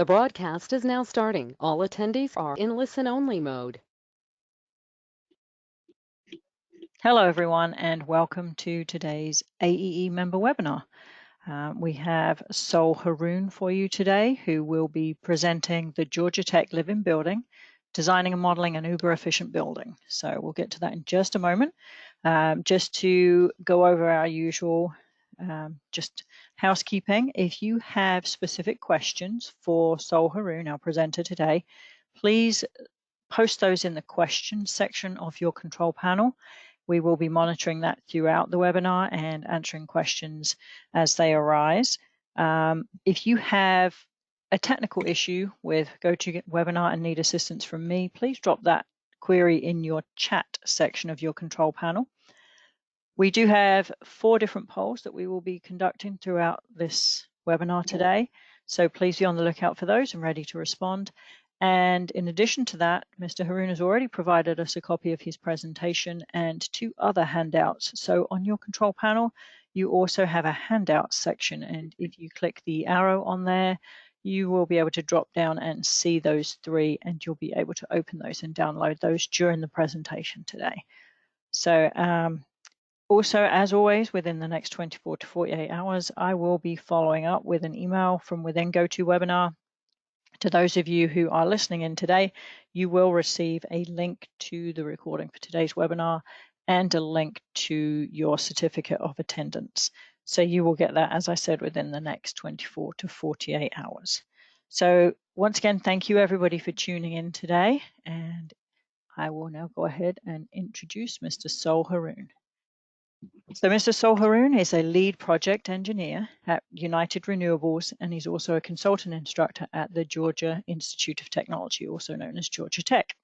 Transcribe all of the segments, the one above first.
The broadcast is now starting. All attendees are in listen-only mode. Hello, everyone, and welcome to today's AEE member webinar. We have Sol Haroon for you today, who will be presenting the Georgia Tech Living Building, designing and modeling an uber-efficient building. So we'll get to that in just a moment. Just to go over our usual just housekeeping, if you have specific questions for Sol Haroon, our presenter today, please post those in the questions section of your control panel. We will be monitoring that throughout the webinar and answering questions as they arise. If you have a technical issue with GoToWebinar and need assistance from me, please drop that query in your chat section of your control panel. We do have 4 different polls that we will be conducting throughout this webinar today, so please be on the lookout for those and ready to respond. And in addition to that, Mr. Haroon has already provided us a copy of his presentation and 2 other handouts. So on your control panel, you also have a handout section. And if you click the arrow on there, you will be able to drop down and see those 3, and you'll be able to open those and download those during the presentation today. So also, as always, within the next 24 to 48 hours, I will be following up with an email from within GoToWebinar. To those of you who are listening in today, you will receive a link to the recording for today's webinar and a link to your certificate of attendance. So you will get that, as I said, within the next 24 to 48 hours. So once again, thank you everybody for tuning in today. And I will now go ahead and introduce Mr. Sol Haroon. So Mr. Sol Haroon is a lead project engineer at United Renewables, and he's also a consultant instructor at the Georgia Institute of Technology, also known as Georgia Tech.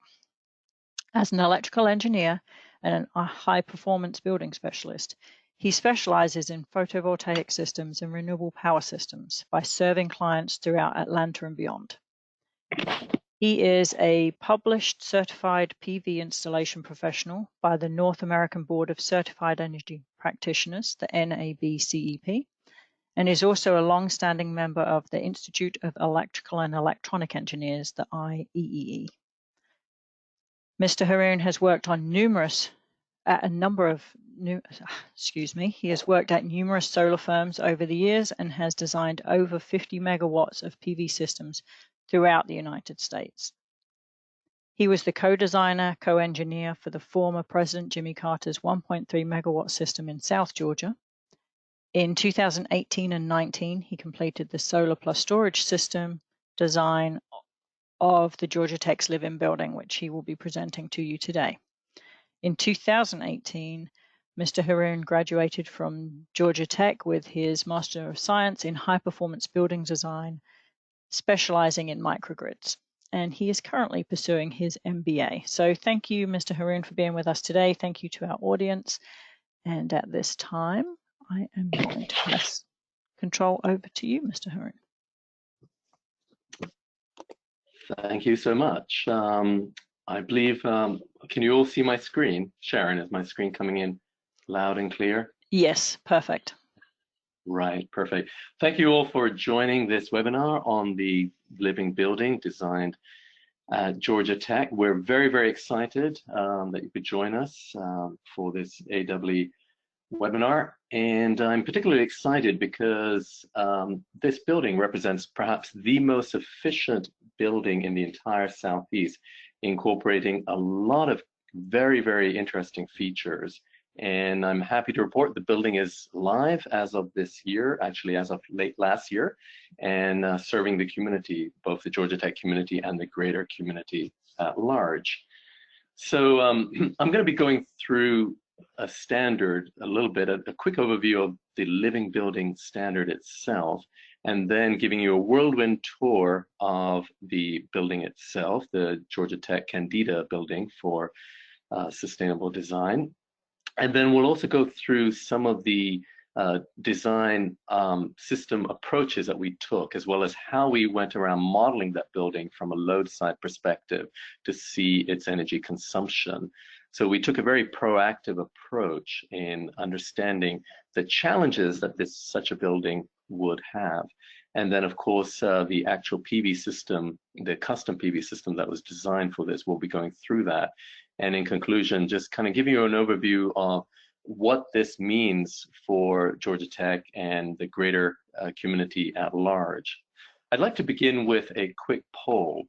As an electrical engineer and a high-performance building specialist, he specializes in photovoltaic systems and renewable power systems by serving clients throughout Atlanta and beyond. He is a published certified PV installation professional by the North American Board of Certified Energy Practitioners, the NABCEP, and is also a long-standing member of the Institute of Electrical and Electronic Engineers, the IEEE. Mr. Haroon has worked on he has worked at numerous solar firms over the years and has designed over 50 megawatts of PV systems throughout the United States. He was the co-designer, co-engineer for the former President Jimmy Carter's 1.3 megawatt system in South Georgia. In 2018 and 19, he completed the solar plus storage system design of the Georgia Tech's Living Building, which he will be presenting to you today. In 2018, Mr. Haroon graduated from Georgia Tech with his Master of Science in High Performance Building Design, specializing in microgrids, and he is currently pursuing his MBA. So thank you, Mr. Haroon, for being with us today. Thank you to our audience. And at this time, I am going to pass control over to you, Mr. Haroon. Thank you so much. I believe, can you all see my screen? Sharon, is my screen coming in loud and clear? Yes, perfect. Right, perfect. Thank you all for joining this webinar on the living building designed at Georgia Tech. We're very, very excited that you could join us for this AEE webinar. And I'm particularly excited because this building represents perhaps the most efficient building in the entire Southeast, incorporating a lot of very, very interesting features. And I'm happy to report the building is live as of this year, actually as of late last year, and serving the community, both the Georgia Tech community and the greater community at large. So I'm going to be going through a standard, a little bit, a quick overview of the living building standard itself, and then giving you a whirlwind tour of the building itself, the Georgia Tech Candida building for sustainable design. And then we'll also go through some of the design system approaches that we took, as well as how we went around modeling that building from a load side perspective to see its energy consumption. So we took a very proactive approach in understanding the challenges that such a building would have. And then, of course, the actual PV system, the custom PV system that was designed for this, will be going through that. And in conclusion, just kind of giving you an overview of what this means for Georgia Tech and the greater community at large. I'd like to begin with a quick poll,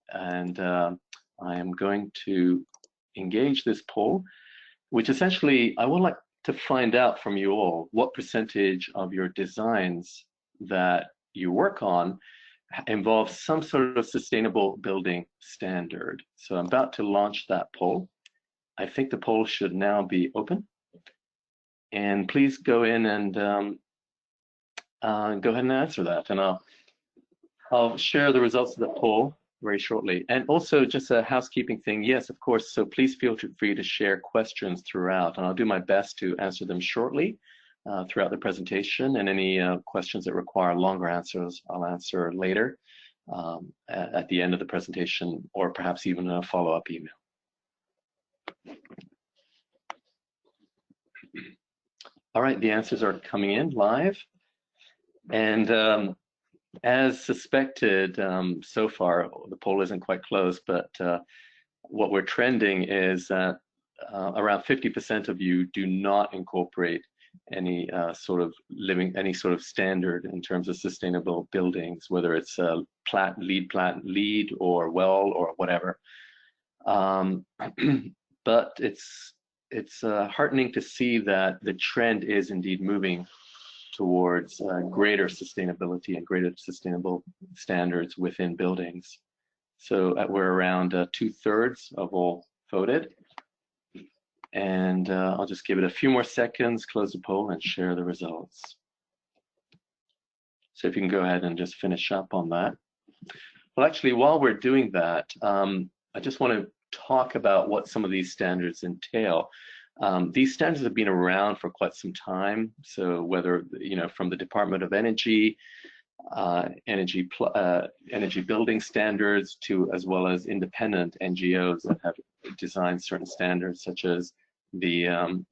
and I am going to engage this poll, which essentially I would like to find out from you all what percentage of your designs that you work on involve some sort of sustainable building standard. So I'm about to launch that poll. I think the poll should now be open. And please go in and go ahead and answer that. And I'll share the results of the poll very shortly. And also just a housekeeping thing. Yes, of course. So please feel free to share questions throughout, and I'll do my best to answer them shortly throughout the presentation. And any questions that require longer answers, I'll answer later at the end of the presentation, or perhaps even in a follow-up email. All right, the answers are coming in live. And as suspected, so far, the poll isn't quite closed, but what we're trending is that around 50% of you do not incorporate any sort of standard in terms of sustainable buildings, whether it's LEED or WELL or whatever. But it's heartening to see that the trend is indeed moving towards greater sustainability and greater sustainable standards within buildings. So we're around 2/3 of all voted. And I'll just give it a few more seconds, close the poll, and share the results. So if you can go ahead and just finish up on that. Well, actually, while we're doing that, I just want to talk about what some of these standards entail. These standards have been around for quite some time. So whether, from the Department of Energy, energy building standards, to as well as independent NGOs that have designed certain standards, such as the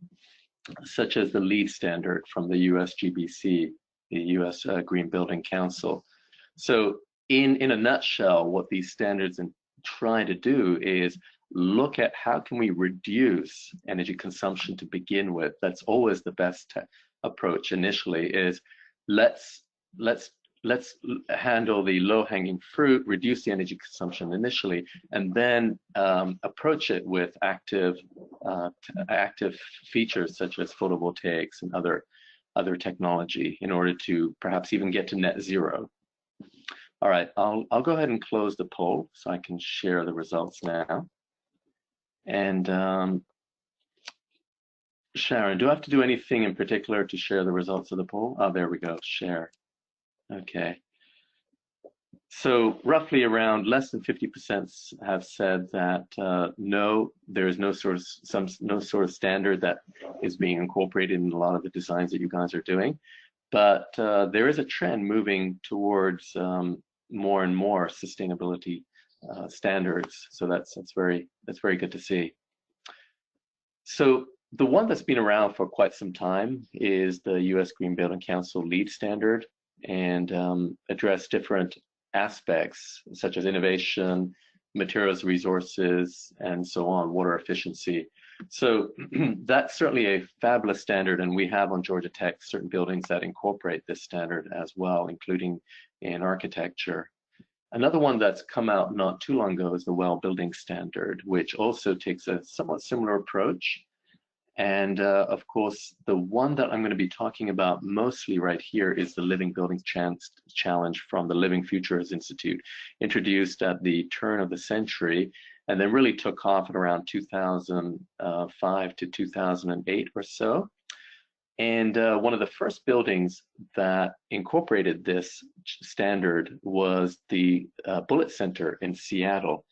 LEED standard from the USGBC, the US Green Building Council. So in a nutshell, what these standards try to do is look at how can we reduce energy consumption to begin with. That's always the best approach initially, is let's handle the low-hanging fruit, reduce the energy consumption initially, and then approach it with active features such as photovoltaics and other technology in order to perhaps even get to net zero. All right, I'll go ahead and close the poll so I can share the results now. And Sharon, do I have to do anything in particular to share the results of the poll? Oh, there we go, share. Okay. So roughly around less than 50% have said that no, there is no sort of standard that is being incorporated in a lot of the designs that you guys are doing. But there is a trend moving towards more and more sustainability standards. So that's very good to see. So the one that's been around for quite some time is the US Green Building Council LEED standard, and address different aspects such as innovation, materials resources, and so on, water efficiency. So that's certainly a fabulous standard, and we have on Georgia Tech certain buildings that incorporate this standard as well, including in architecture. Another one that's come out not too long ago is the WELL building standard, which also takes a somewhat similar approach. And of course, the one that I'm going to be talking about mostly right here is the Living Buildings Challenge from the Living Futures Institute, introduced at the turn of the century, and then really took off at around 2005 to 2008 or so. And one of the first buildings that incorporated this standard was the Bullitt Center in Seattle.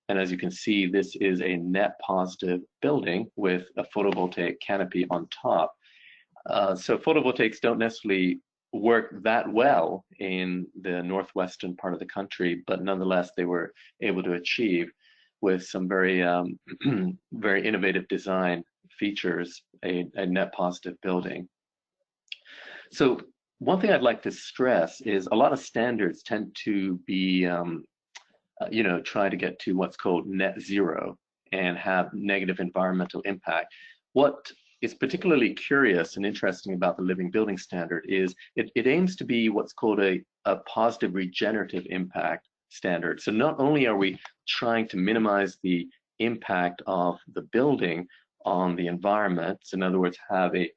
And as you can see, this is a net positive building with a photovoltaic canopy on top. So photovoltaics don't necessarily work that well in the northwestern part of the country, but nonetheless, they were able to achieve with some very, very innovative design features, a net positive building. So one thing I'd like to stress is a lot of standards tend to be, try to get to what's called net zero and have negative environmental impact. What is particularly curious and interesting about the Living Building Standard is it aims to be what's called a positive regenerative impact standard. So not only are we trying to minimize the impact of the building on the environment, so in other words, have a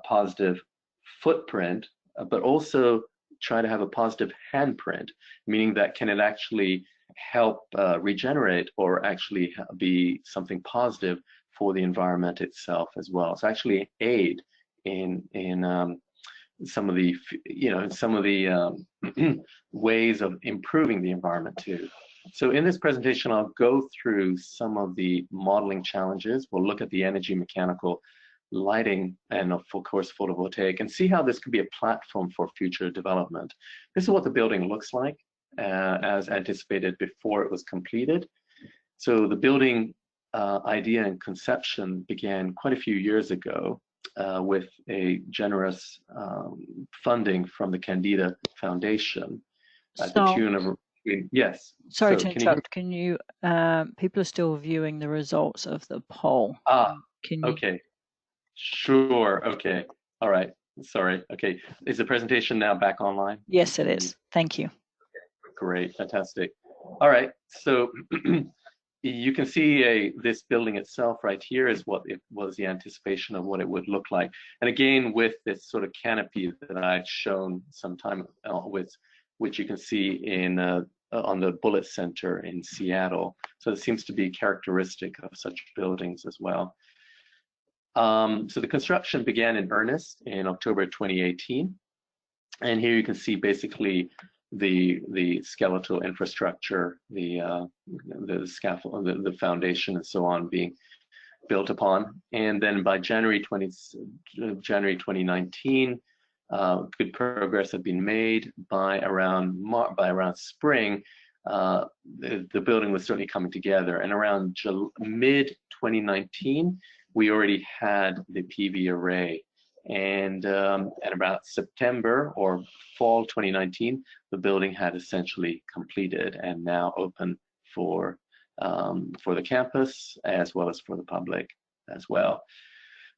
positive footprint, but also try to have a positive handprint, meaning that can it actually help regenerate or actually be something positive for the environment itself as well. It's actually aid in some of the ways of improving the environment too. So in this presentation, I'll go through some of the modeling challenges. We'll look at the energy, mechanical, lighting, and of course photovoltaic, and see how this could be a platform for future development. This is what the building looks like as anticipated before it was completed. So the building idea and conception began quite a few years ago with a generous funding from the Candida Foundation at the tune of, yes. Sorry to interrupt. Can you, people are still viewing the results of the poll. Okay. Sure. Okay. All right. Sorry. Okay. Is the presentation now back online? Yes, it is. Thank you. Great. Fantastic. All right. So you can see this building itself right here is what it was, the anticipation of what it would look like. And again, with this sort of canopy that I've shown some time with, which you can see in on the Bullitt Center in Seattle. So it seems to be characteristic of such buildings as well. So the construction began in earnest in October 2018. And here you can see basically the skeletal infrastructure, the scaffold, the foundation, and so on being built upon. And then by January 2019, good progress had been made. By around spring, the building was certainly coming together. And around mid 2019, we already had the PV array. And at about September or fall 2019, the building had essentially completed and now open for the campus as well as for the public as well.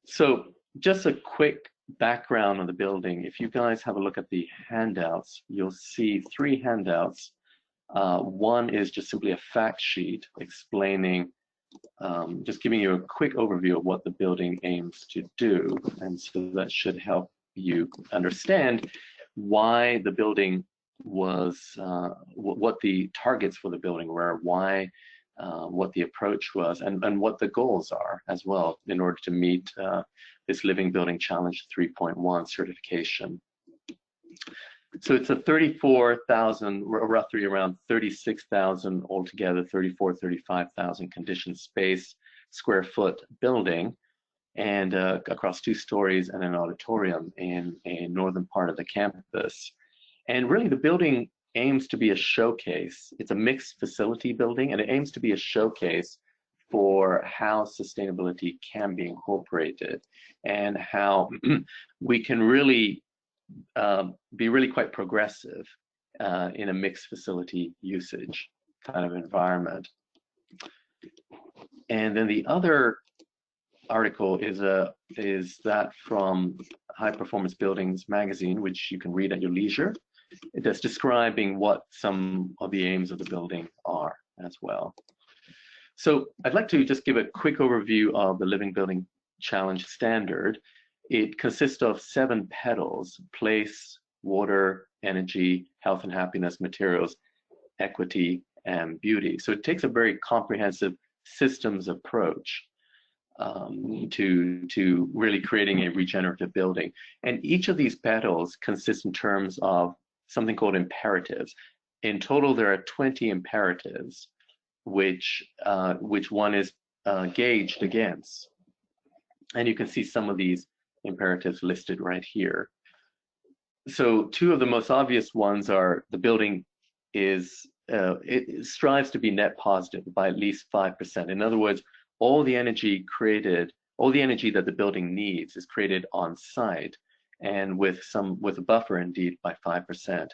So just a quick background on the building. If you guys have a look at the handouts, you'll see 3 handouts. One is just simply a fact sheet explaining, just giving you a quick overview of what the building aims to do. And so that should help you understand why the building was, what the targets for the building were, why, what the approach was, and what the goals are as well in order to meet this Living Building Challenge 3.1 certification. So it's a 34,000, roughly around 36,000 altogether, 35,000 conditioned space square foot building, and across 2 stories and an auditorium in a northern part of the campus. And really the building aims to be a showcase. It's a mixed facility building, and it aims to be a showcase for how sustainability can be incorporated and how we can really be really quite progressive in a mixed facility usage kind of environment. And then the other article is that from High Performance Buildings magazine, which you can read at your leisure. That's describing what some of the aims of the building are as well. So I'd like to just give a quick overview of the Living Building Challenge standard. It consists of 7 petals: place, water, energy, health and happiness, materials, equity, and beauty. So it takes a very comprehensive systems approach to really creating a regenerative building. And each of these petals consists in terms of something called imperatives. In total, there are 20 imperatives, which one is gauged against. And you can see some of these imperatives listed right here. So 2 of the most obvious ones are the building is, it strives to be net positive by at least 5%. In other words, all the energy created, all the energy that the building needs is created on site, and with a buffer indeed by 5%,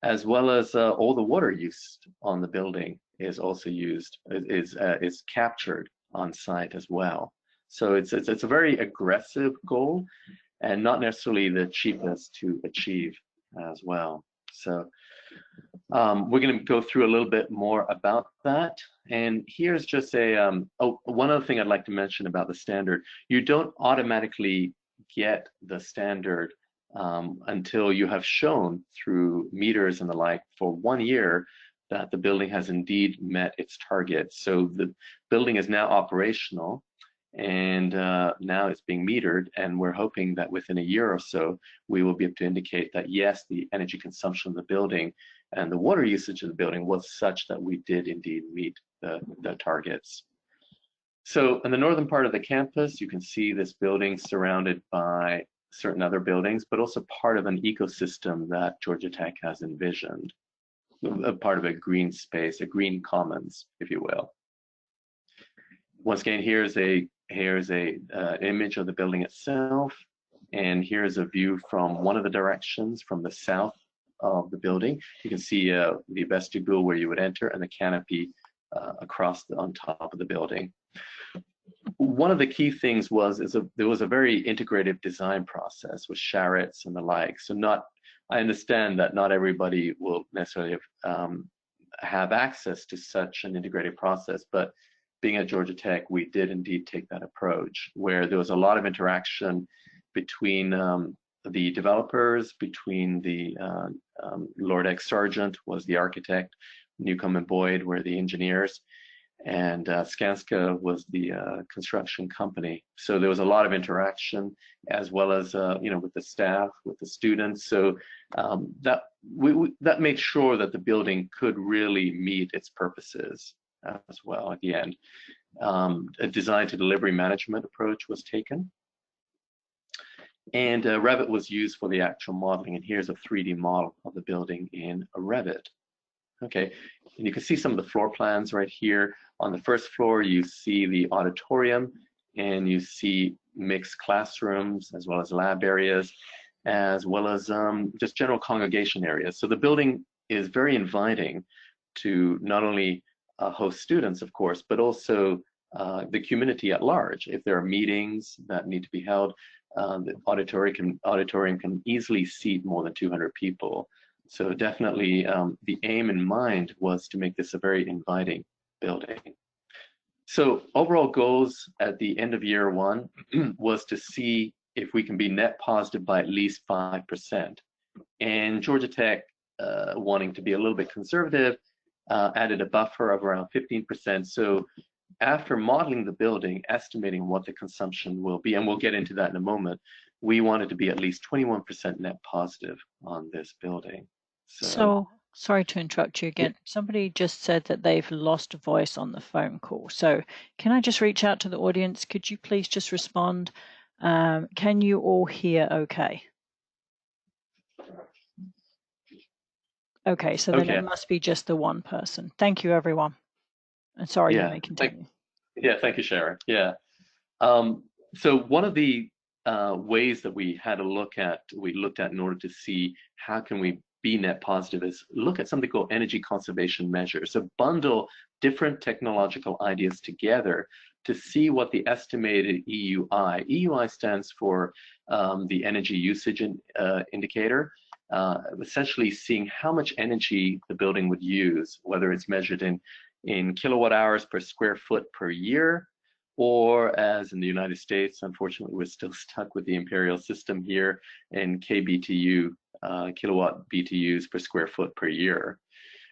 as well as all the water used on the building is also used, is captured on site as well. So it's a very aggressive goal, and not necessarily the cheapest to achieve as well. So we're going to go through a little bit more about that. And here's just one other thing I'd like to mention about the standard. You don't automatically get the standard until you have shown through meters and the like for 1 year that the building has indeed met its targets. So the building is now operational, and now it's being metered, and we're hoping that within a year or so we will be able to indicate that yes, the energy consumption of the building and the water usage of the building was such that we did indeed meet the targets. So in the northern part of the campus, you can see this building surrounded by certain other buildings, but also part of an ecosystem that Georgia Tech has envisioned, a part of a green space, a green commons, if you will. Once again, here's a image of the building itself, and here's a view from one of the directions from the south of the building. You can see the vestibule where you would enter, and the canopy on top of the building. One of the key things there was a very integrated design process with charrettes and the like. So I understand that not everybody will necessarily have access to such an integrated process, but being at Georgia Tech, we did indeed take that approach, where there was a lot of interaction between the developers, between the Lord X Sargent was the architect, Newcomb and Boyd were the engineers, and Skanska was the construction company. So there was a lot of interaction, as well as with the staff, with the students. So that made sure that the building could really meet its purposes as well at the end. A design to delivery management approach was taken, and Revit was used for the actual modeling. And here's a 3D model of the building in Revit. Okay, and you can see some of the floor plans right here. On the first floor, you see the auditorium, and you see mixed classrooms, as well as lab areas, as well as just general congregation areas. So the building is very inviting to not only host students, of course, but also the community at large. If there are meetings that need to be held, the auditorium can easily seat more than 200 people. So definitely the aim in mind was to make this a very inviting building. So overall goals at the end of year one was to see if we can be net positive by at least 5%. And Georgia Tech, wanting to be a little bit conservative, added a buffer of around 15%. So after modeling the building, estimating what the consumption will be, and we'll get into that in a moment, we wanted to be at least 21% net positive on this building. So sorry to interrupt you again. Somebody just said that they've lost a voice on the phone call. So can I just reach out to the audience? Could you please just respond? Can you all hear okay? Okay, so then it must be just the one person. Thank you, everyone. And sorry, you may continue. Thank you, Sharon. Yeah. So one of the ways that we looked at in order to see how can we be net positive is look at something called energy conservation measures. So bundle different technological ideas together to see what the estimated EUI. EUI stands for the energy usage indicator. Essentially seeing how much energy the building would use, whether it's measured in kilowatt hours per square foot per year, or as in the United States, unfortunately, we're still stuck with the imperial system here in kBTU, kilowatt BTUs per square foot per year.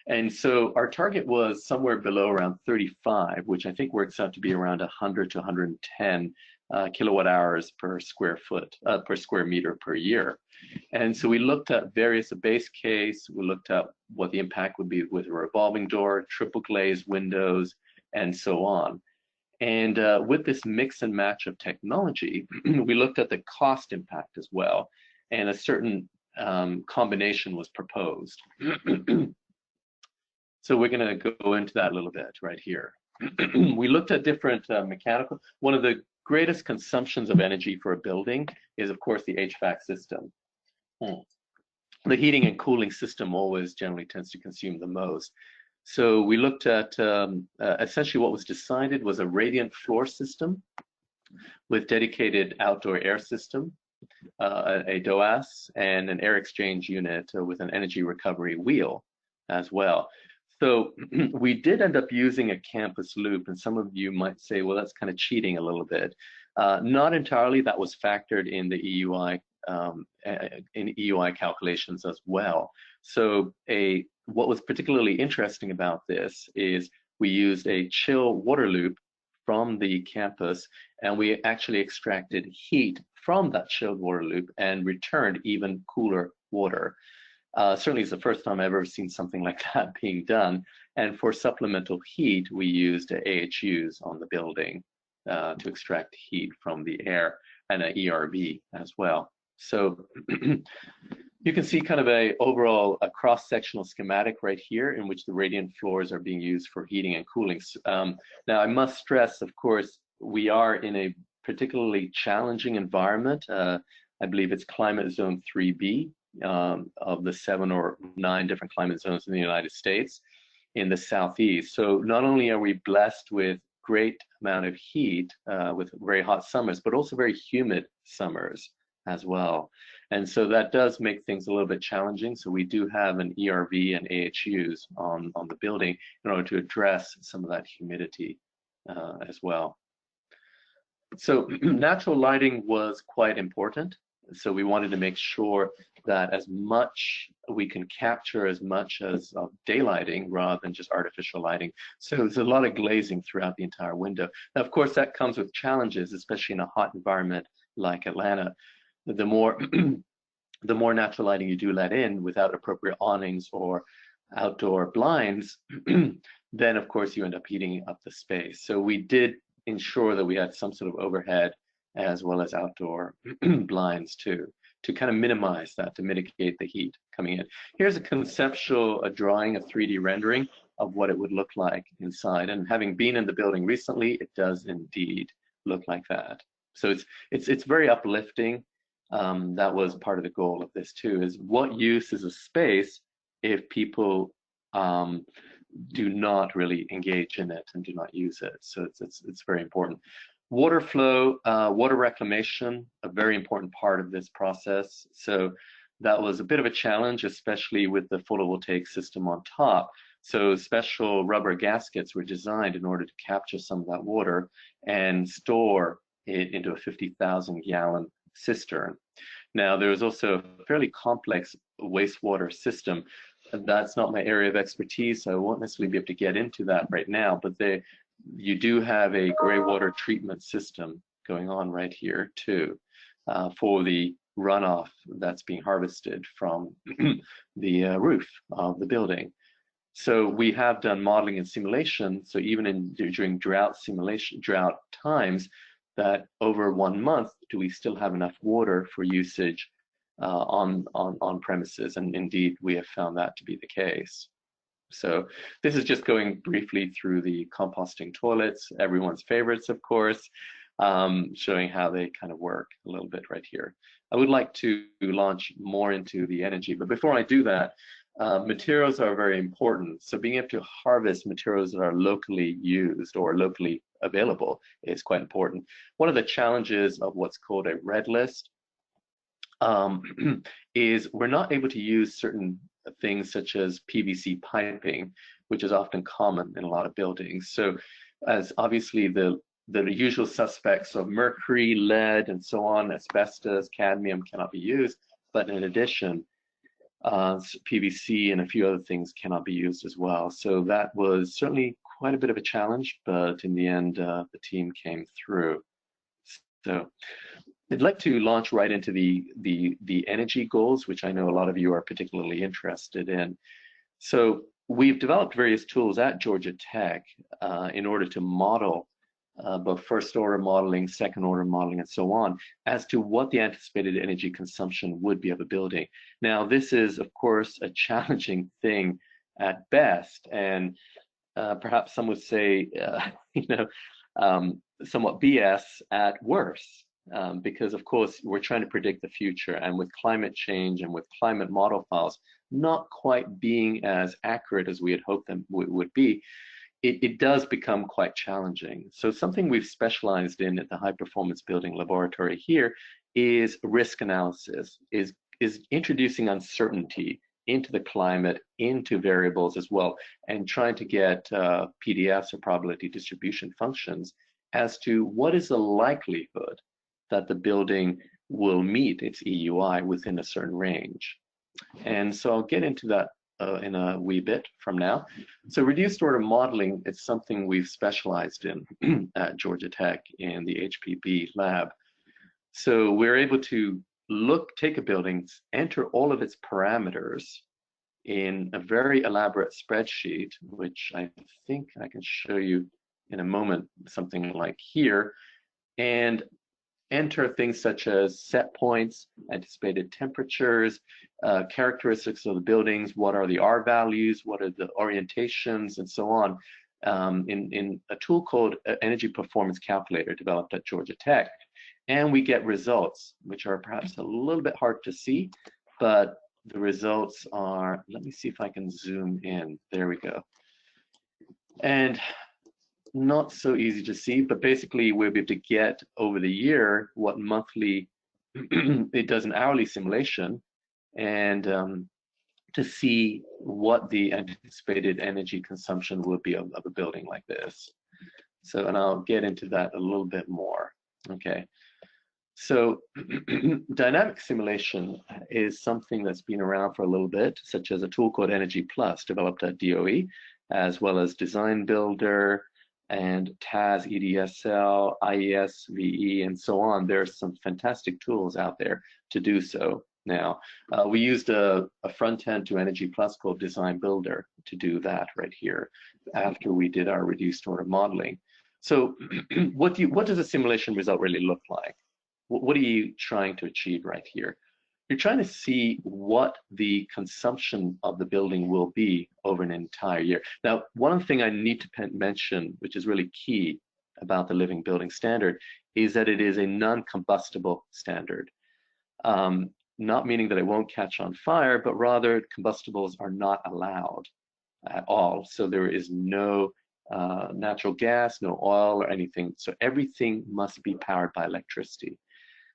And so our target was somewhere below around 35, which I think works out to be around 100 to 110 kilowatt hours per square foot, per square meter per year. And so we looked at various base case, we looked at what the impact would be with a revolving door, triple glazed windows, and so on. And with this mix and match of technology, we looked at the cost impact as well, and a certain combination was proposed. So we're going to go into that a little bit right here. We looked at different mechanical. One of the greatest consumptions of energy for a building is, of course, the HVAC system. The heating and cooling system always generally tends to consume the most. So we looked at essentially what was decided was a radiant floor system with dedicated outdoor air system, a DOAS, and an air exchange unit with an energy recovery wheel as well. So we did end up using a campus loop, and some of you might say, well, that's kind of cheating a little bit. Not entirely. That was factored in the EUI calculations as well. So what was particularly interesting about this is we used a chill water loop from the campus, and we actually extracted heat from that chilled water loop and returned even cooler water. Certainly it's the first time I've ever seen something like that being done. And for supplemental heat, we used AHUs on the building to extract heat from the air, and an ERV as well. So you can see kind of a cross-sectional schematic right here in which the radiant floors are being used for heating and cooling. Now I must stress, of course, we are in a particularly challenging environment. I believe it's climate zone 3B of the 7 or 9 different climate zones in the United States in the Southeast. So not only are we blessed with great amount of heat with very hot summers, but also very humid summers as well. And so that does make things a little bit challenging. So we do have an ERV and AHUs on the building in order to address some of that humidity as well. So natural lighting was quite important. So we wanted to make sure that as much we can capture as much as daylighting rather than just artificial lighting. So there's a lot of glazing throughout the entire window. Now, of course, that comes with challenges, especially in a hot environment like Atlanta. The more the more natural lighting you do let in without appropriate awnings or outdoor blinds, then of course you end up heating up the space. So we did ensure that we had some sort of overhead as well as outdoor blinds too, to kind of minimize that, to mitigate the heat coming in. Here's a conceptual drawing, a 3D rendering of what it would look like inside. And having been in the building recently, it does indeed look like that. So it's very uplifting. That was part of the goal of this too, is what use is a space if people do not really engage in it and do not use it. So it's very important. Water flow, water reclamation, a very important part of this process. So that was a bit of a challenge, especially with the photovoltaic system on top. So special rubber gaskets were designed in order to capture some of that water and store it into a 50,000 gallon cistern. Now, there was also a fairly complex wastewater system. That's not my area of expertise, so I won't necessarily be able to get into that right now, but you do have a gray water treatment system going on right here too, for the runoff that's being harvested from the roof of the building. So we have done modeling and simulation. So even during drought times, that over 1 month, do we still have enough water for usage on premises? And indeed, we have found that to be the case. So this is just going briefly through the composting toilets, everyone's favorites, of course, showing how they kind of work a little bit right here. I would like to launch more into the energy, but before I do that, materials are very important. So being able to harvest materials that are locally used or locally available is quite important. One of the challenges of what's called a red list is we're not able to use certain things such as PVC piping, which is often common in a lot of buildings. So as obviously the usual suspects of mercury, lead, and so on, asbestos, cadmium cannot be used, but in addition, PVC and a few other things cannot be used as well. So that was certainly quite a bit of a challenge, but in the end, the team came through. So I'd like to launch right into the energy goals, which I know a lot of you are particularly interested in. So we've developed various tools at Georgia Tech in order to model both first order modeling, second order modeling, and so on, as to what the anticipated energy consumption would be of a building. Now, this is, of course, a challenging thing at best, and perhaps some would say, somewhat BS at worst, because of course we're trying to predict the future, and with climate change and with climate model files not quite being as accurate as we had hoped them would be, it does become quite challenging. So something we've specialized in at the High Performance Building Laboratory here is risk analysis, is introducing uncertainty into the climate, into variables as well, and trying to get PDFs or probability distribution functions as to what is the likelihood that the building will meet its EUI within a certain range. And so I'll get into that in a wee bit from now. So reduced order modeling is something we've specialized in at Georgia Tech in the HPB lab. So we're able to take a building, enter all of its parameters in a very elaborate spreadsheet, which I think I can show you in a moment, something like here, and enter things such as set points, anticipated temperatures, characteristics of the buildings, what are the R values, what are the orientations, and so on, in a tool called Energy Performance Calculator developed at Georgia Tech. And we get results, which are perhaps a little bit hard to see, but the results are, let me see if I can zoom in. There we go. And not so easy to see, but basically we're able to get over the year what monthly, it does an hourly simulation, and to see what the anticipated energy consumption will be of a building like this. So, and I'll get into that a little bit more. Okay. So dynamic simulation is something that's been around for a little bit, such as a tool called Energy Plus developed at DOE, as well as Design Builder and TAS, EDSL, IES, VE, and so on. There's some fantastic tools out there to do so now. We used a front end to Energy Plus called Design Builder to do that right here after we did our reduced order modeling. So what does a simulation result really look like? What are you trying to achieve right here? You're trying to see what the consumption of the building will be over an entire year. Now, one thing I need to mention, which is really key about the Living Building Standard, is that it is a non-combustible standard. Not meaning that it won't catch on fire, but rather combustibles are not allowed at all. So there is no natural gas, no oil or anything. So everything must be powered by electricity,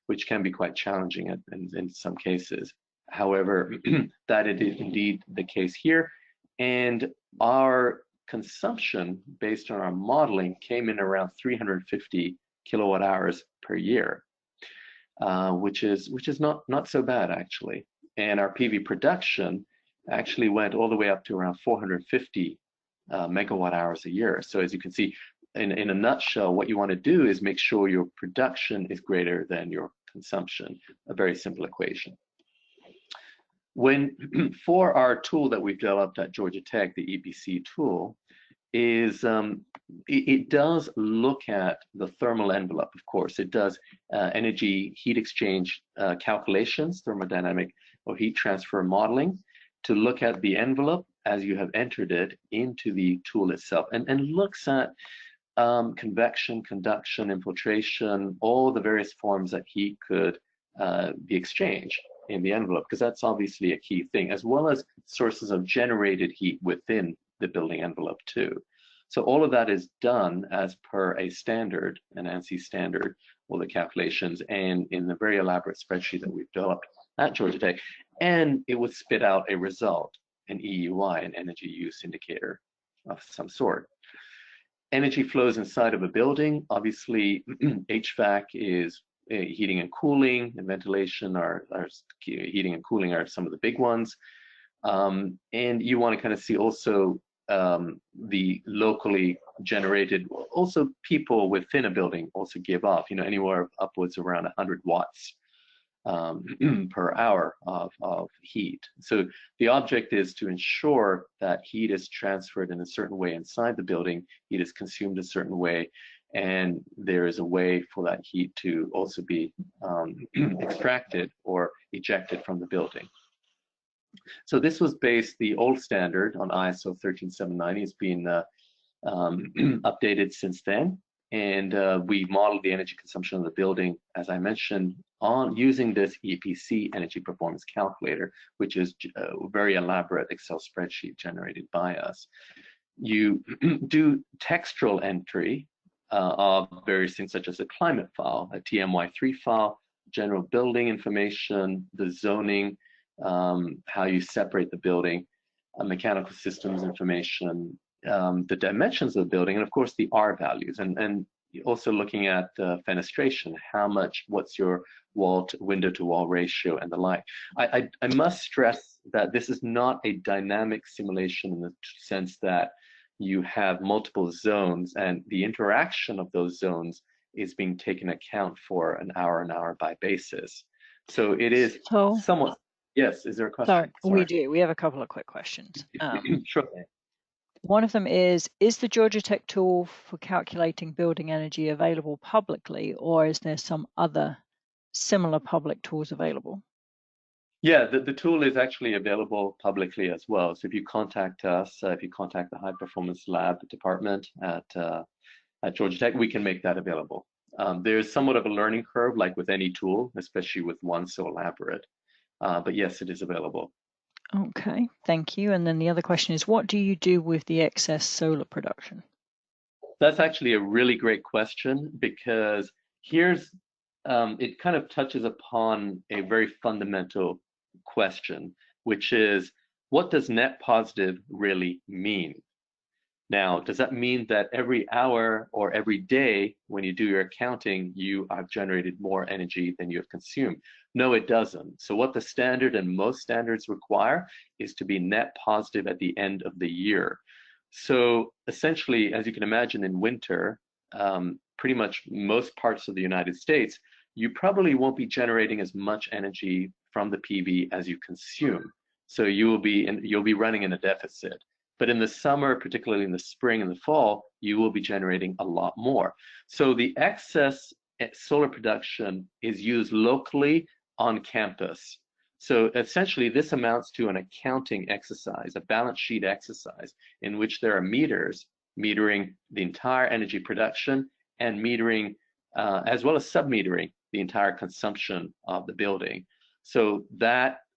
which can be quite challenging in some cases. However, that it is indeed the case here. And our consumption based on our modeling came in around 350 kilowatt hours per year, which is not so bad actually. And our PV production actually went all the way up to around 450 megawatt hours a year. So as you can see, in a nutshell, what you want to do is make sure your production is greater than your consumption, a very simple equation. For our tool that we've developed at Georgia Tech, the EBC tool, is it does look at the thermal envelope, of course. It does energy heat exchange calculations, thermodynamic or heat transfer modeling, to look at the envelope as you have entered it into the tool itself, and looks at convection, conduction, infiltration, all the various forms that heat could be exchanged in the envelope, because that's obviously a key thing, as well as sources of generated heat within the building envelope too. So all of that is done as per a standard, an ANSI standard, all the calculations, and in the very elaborate spreadsheet that we've developed at Georgia Tech, and it would spit out a result, an EUI, an energy use indicator of some sort. Energy flows inside of a building. Obviously, HVAC is heating and cooling, and ventilation are heating and cooling are some of the big ones. And you want to kind of see also the locally generated, also people within a building also give off, anywhere upwards around 100 watts per hour of heat. So the object is to ensure that heat is transferred in a certain way inside the building, heat is consumed a certain way, and there is a way for that heat to also be extracted or ejected from the building. So this was based, the old standard, on ISO 13790. It's been updated since then, and we modeled the energy consumption of the building, as I mentioned, on using this EPC energy performance calculator, which is a very elaborate Excel spreadsheet generated by us. You do textual entry of various things such as a climate file, a TMY3 file, general building information, the zoning, how you separate the building, mechanical systems information, the dimensions of the building, and of course the R values, and also looking at fenestration, what's your window to wall ratio and the like. I must stress that this is not a dynamic simulation in the sense that you have multiple zones and the interaction of those zones is being taken account for an hour by basis. So it is somewhat. Yes, is there a question? Sorry, we do. We have a couple of quick questions. Sure. One of them is the Georgia Tech tool for calculating building energy available publicly, or is there some other similar public tools available? Yeah, the tool is actually available publicly as well. So if you contact us, if you contact the High Performance Lab department at Georgia Tech, we can make that available. There's somewhat of a learning curve, like with any tool, especially with one so elaborate. But yes, it is available. Okay, thank you. And then the other question is, what do you do with the excess solar production? That's actually a really great question, because it kind of touches upon a very fundamental question, which is, what does net positive really mean? Now, does that mean that every hour or every day when you do your accounting, you have generated more energy than you have consumed? No, it doesn't. So what the standard and most standards require is to be net positive at the end of the year. So essentially, as you can imagine, in winter, pretty much most parts of the United States, you probably won't be generating as much energy from the PV as you consume. So you'll be running in a deficit. But in the summer, particularly in the spring and the fall, you will be generating a lot more. So the excess solar production is used locally on campus. So essentially, this amounts to an accounting exercise, a balance sheet exercise, in which there are meters metering the entire energy production and metering, as well as submetering, the entire consumption of the building. So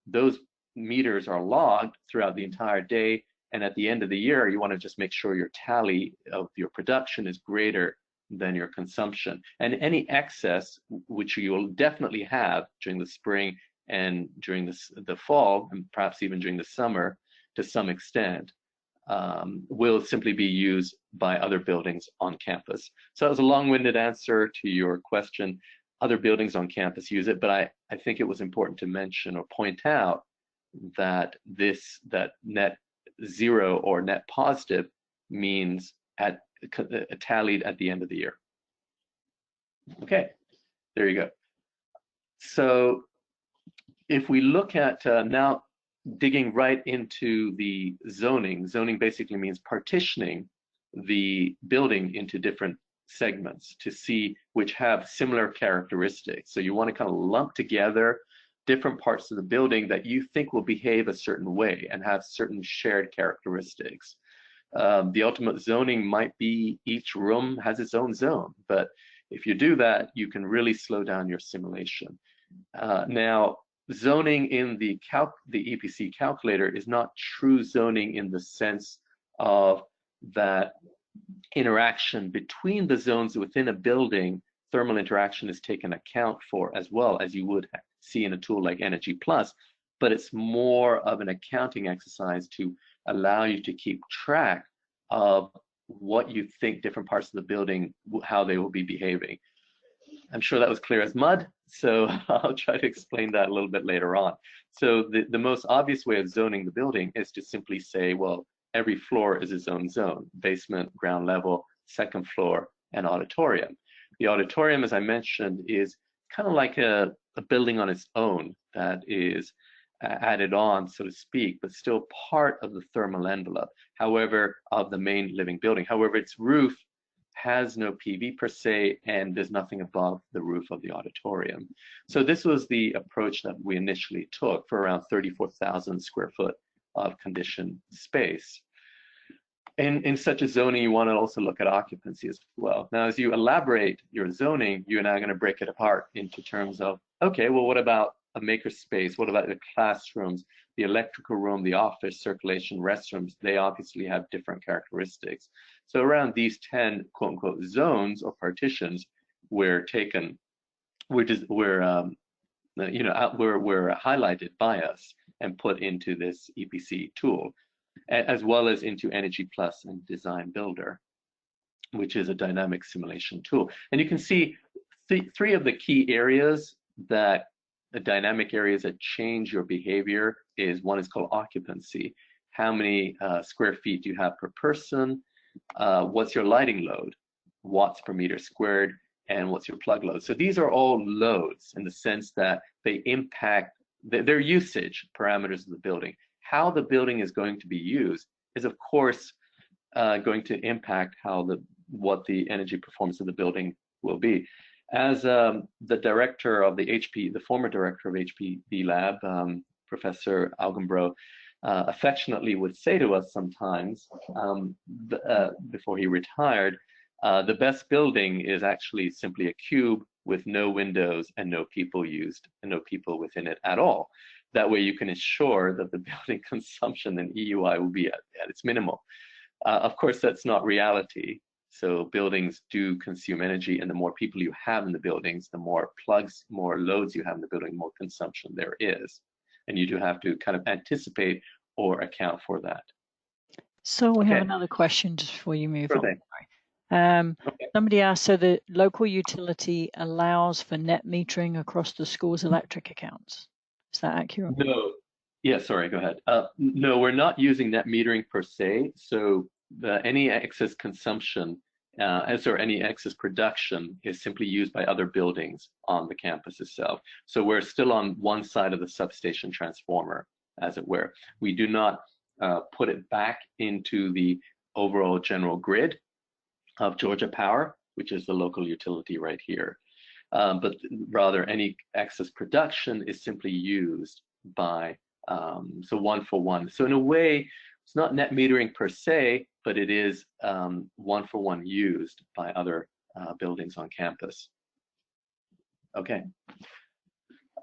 those meters are logged throughout the entire day. And at the end of the year, you want to just make sure your tally of your production is greater than your consumption. And any excess, which you will definitely have during the spring and during the fall, and perhaps even during the summer to some extent, will simply be used by other buildings on campus. So that was a long-winded answer to your question. Other buildings on campus use it, but I think it was important to mention or point out that that net zero or net positive means tallied at the end of the year. Okay, there you go. So if we look at now digging right into the zoning basically means partitioning the building into different segments to see which have similar characteristics. So you want to kind of lump together different parts of the building that you think will behave a certain way and have certain shared characteristics. The ultimate zoning might be each room has its own zone, but if you do that, you can really slow down your simulation. Now, zoning in the EPC calculator is not true zoning in the sense of that interaction between the zones within a building. Thermal interaction is taken account for as well as you would see in a tool like Energy Plus, but it's more of an accounting exercise to allow you to keep track of what you think different parts of the building, how they will be behaving. I'm sure that was clear as mud, so I'll try to explain that a little bit later on. So the most obvious way of zoning the building is to simply say, well, every floor is its own zone: basement, ground level, second floor, and auditorium. The auditorium, as I mentioned, is kind of like a building on its own that is added on, so to speak, but still part of the thermal envelope, however, of the main living building. However, its roof has no PV per se, and there's nothing above the roof of the auditorium. So this was the approach that we initially took for around 34,000 square foot of conditioned space. in such a zoning, you want to also look at occupancy as well. Now, as you elaborate your zoning, you're now going to break it apart into terms of, okay, well, what about a maker space? What about the classrooms, the electrical room, the office, circulation, restrooms? They obviously have different characteristics. So around these 10 quote unquote zones or partitions, we're highlighted by us and put into this EBC tool, as well as into Energy Plus and Design Builder, which is a dynamic simulation tool. And you can see three of the key areas that the dynamic areas that change your behavior is, one is called occupancy. How many square feet do you have per person? What's your lighting load? Watts per meter squared, and what's your plug load? So these are all loads in the sense that they impact their usage parameters of the building. How the building is going to be used is, of course, going to impact what the energy performance of the building will be. As the director of the former director of HPV Lab, Professor Algenbro, affectionately would say to us sometimes, before he retired, the best building is actually simply a cube with no windows and no people within it at all. That way you can ensure that the building consumption and EUI will be at its minimal. Of course, that's not reality. So buildings do consume energy, and the more people you have in the buildings, the more plugs, more loads you have in the building, more consumption there is. And you do have to kind of anticipate or account for that. So we have another question just before you move on. Okay. Somebody asked, so the local utility allows for net metering across the school's electric accounts. Is that accurate? No. Yeah, sorry, go ahead. No, we're not using net metering per se. So any excess consumption, any excess production is simply used by other buildings on the campus itself. So we're still on one side of the substation transformer, as it were. We do not put it back into the overall general grid of Georgia Power, which is the local utility right here. But rather, any excess production is simply used by, so one for one. So in a way, it's not net metering per se, but it is one for one used by other buildings on campus. Okay.